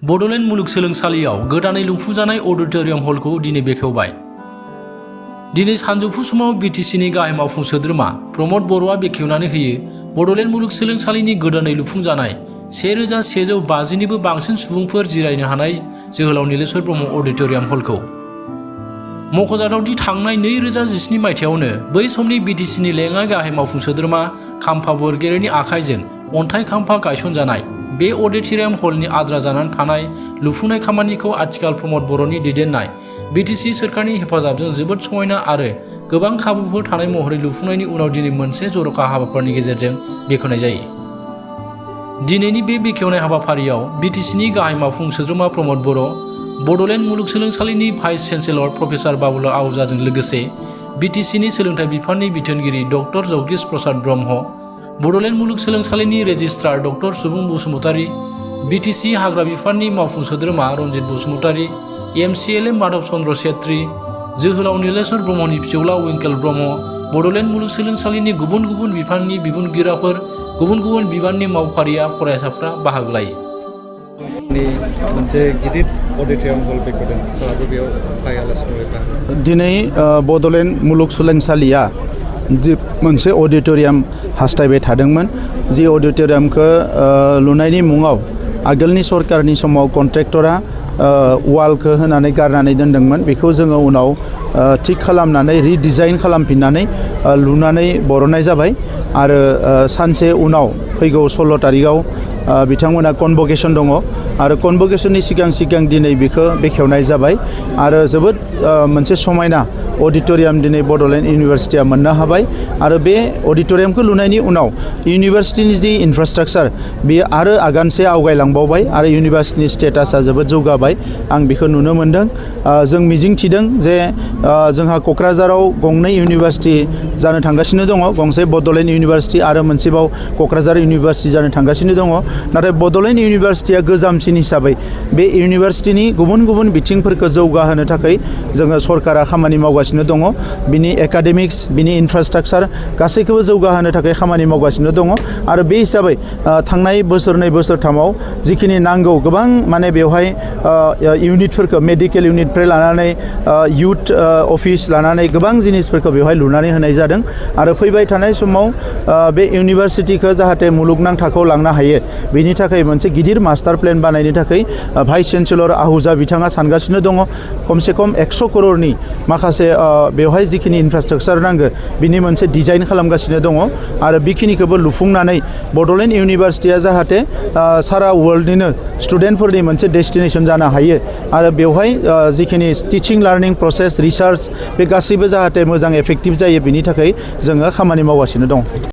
बड'लेण्ड मुलुगसोलोंसालियाव गोदानै लुफुंजानाय अडिटोरियाम हलखौ दिनै बेखेवबाय। दिनै सानजौफु समाव बिटिसिनि गाहाय मावफुं सोद्रोमा प्रमद बर'आ बेखेवनानै होयो बड'लेण्ड मुलुगसोलोंसालिनि गोदानै लुफुंजानाय 1150निबो बांसिन सुबुंफोर जिरायनो हानाय जोहोलाव नीलेश्वर ब्रह्म अडिटोरियाम हलखौ। मख'जाथावदि थांनाय 2017 मायथाइयावनो बै समनि बिटिसिनि लेङाइ गाहाय मावफुं सोद्रोमा खाम्फा बरगयारिनि आखाइजों अन्थाइ खाम्फा गायसनजानाय बे अडिटोरियाम हलनि आद्रा जानानै थानाय लुफुंनाय खामानिखौ आथिखाल प्रमद बर'नि दैदेननाय बिटिसि सोरखारनि हेफाजाबजों जोबोद समायना आरो गोबां खाबुफोर थानाय महरै लुफुंनायनि उनाव दिनै मोनसे जर'खा हाबाफारिनि गेजेरजों बेखेवनाय जायो। दिनैनि बे बेखेवनाय हाबाफारियाव बिटिसिनि गाहाय मावफुं सोद्रोमा प्रमद बर', बड'लेण्ड मुलुगसोलोंसालिनि भाइस चेन्सेलर प्रफेसार बाबुलाल आहूजाजों लोगोसे बिटिसिनि सोलोंथाइ बिफाननि बिथोनगिरि डक्टर जगदीश प्रसाद ब्रह्म, बड'लेण्ड मुलुगसोलोंसालिनि रेजिस्ट्रार डक्टर सुबुं बसुमतारी, बिटिसि हाग्रा बिफाननि मावफुं सोद्रोमा रन्जित बसुमतारी, एमसिएलए माधव चन्द्र छेत्री, जोहोलाव नीलेश्वर ब्रह्मनि फिसौला विंकेल ब्रह्म, बड'लेण्ड मुलुगसोलोंसालिनि गुबुन गुबुन बिफाननि बिबुंगिरिफोर, गुबुन गुबुन बिबाननि मावफारिया फरायसाफ्रा बाहागो लायो। मोनसे गिदिर अडिटोरियाम हल बेखेवदों साराबो बेयाव गाहाय आलासिफोर दिनै बड'लेण्ड मुलुगसोलोंसालिया जि मोनसे अडिटोरियाम हास्थायबाय थादोंमोन, जि अडिटोरियामखौ लुनायनि मुङाव आगोलनि सरकारनि समाव कन्ट्रेक्टरा वालखौ होनानै गारनानै दोनदोंमोन। बेखौ जोङो उनाव थिक खालामनानै रिडिजाइन खालामफिननानै लुनानै बरननाय जाबाय आरो सानसे उनाव फैगौ 16 तारिखआव बिथांमोना कनभकेसन दङ आरो कनभकेसननि सिगां दिनै बेखौ बेखेवनाय जाबाय आरो जोबोद मोनसे समायना अडिटोरियाम दिनै बड'लेण्ड इउनिभारसिटिया मोननो हाबाय आरो बे अडिटोरियामखौ लुनायनि उनाव इउनिभारसिटिनि जि इनफ्रास्ट्राक्चार बेयो आरो आगानसे आवगायलांबावबाय आरो इउनिभारसिटिनि स्टेटासा जोबोद जौगाबाय। आं बेखौ नुनो मोन्दों। जों मिजिंथिदों जे जोंहा क'क्राझाराव गंनै इउनिभारसिटि जानो थांगासिनो दङ, गंसे बड'लेण्ड इउनिभारसिटि आरो मोनसेबाव क'क्राझार इउनिभारसिटि जानो थांगासिनो दङ। नाथाय बड'लेण्ड इउनिभारसिटिया गोजामसिन हिसाबै बे इउनिभारसिटिनि गुबुन गुबुन बिथिंफोरखौ जौगाहोनो थाखाय जोङो सरकारा खामानि मावगासिनो दङ। बिनि एकाडेमिक्स, बिनि इनफ्रास्ट्राक्चार गासैखौबो जौगाहोनो थाखाय खामानि मावगासिनो दङ आरो बे हिसाबै थांनाय बोसोरनै बोसोरथामाव जिखिनि नांगौ गोबां माने बेवहाय इउनिटफोरखौ मेडिकेल इउनिटनिफ्राय लानानै इउथ अफिस लानानै गोबां जिनिसफोरखौ बेवहाय लुनानै होनाय जादों आरो फैबाय थानाय समाव बे इउनिभारसिटिखौ जाहाथे मुलुगनां थाखोआव लांनो हायो बेनि थाखाय मोनसे गिदिर मास्टार प्लेन बानायनो थाखाय भाइस चेन्सेलर आहूजा बिथाङा सानगासिनो दङ। खमसे खम 100 करोड़नि माखासे बेवहाय जिखिनि इनफ्रास्ट्राक्चार नांगौ बिनि मोनसे डिजाइन खालामगासिनो दङ आरो बेखिनिखौबो लुफुंनानै बड'लेण्ड इउनिभारसिटिया जाहाथे सारा वर्ल्डनिनो स्टुडेन्टफोरनि मोनसे डेस्टिनेसन जानो हायो आरो बेवहाय जिखिनि टिचिं लार्निं प्रसेस रिसार्च बे गासैबो जाहाथे मोजां एफेक्टिभ जायो बिनि थाखाय जोङो खामानि मावगासिनो दं।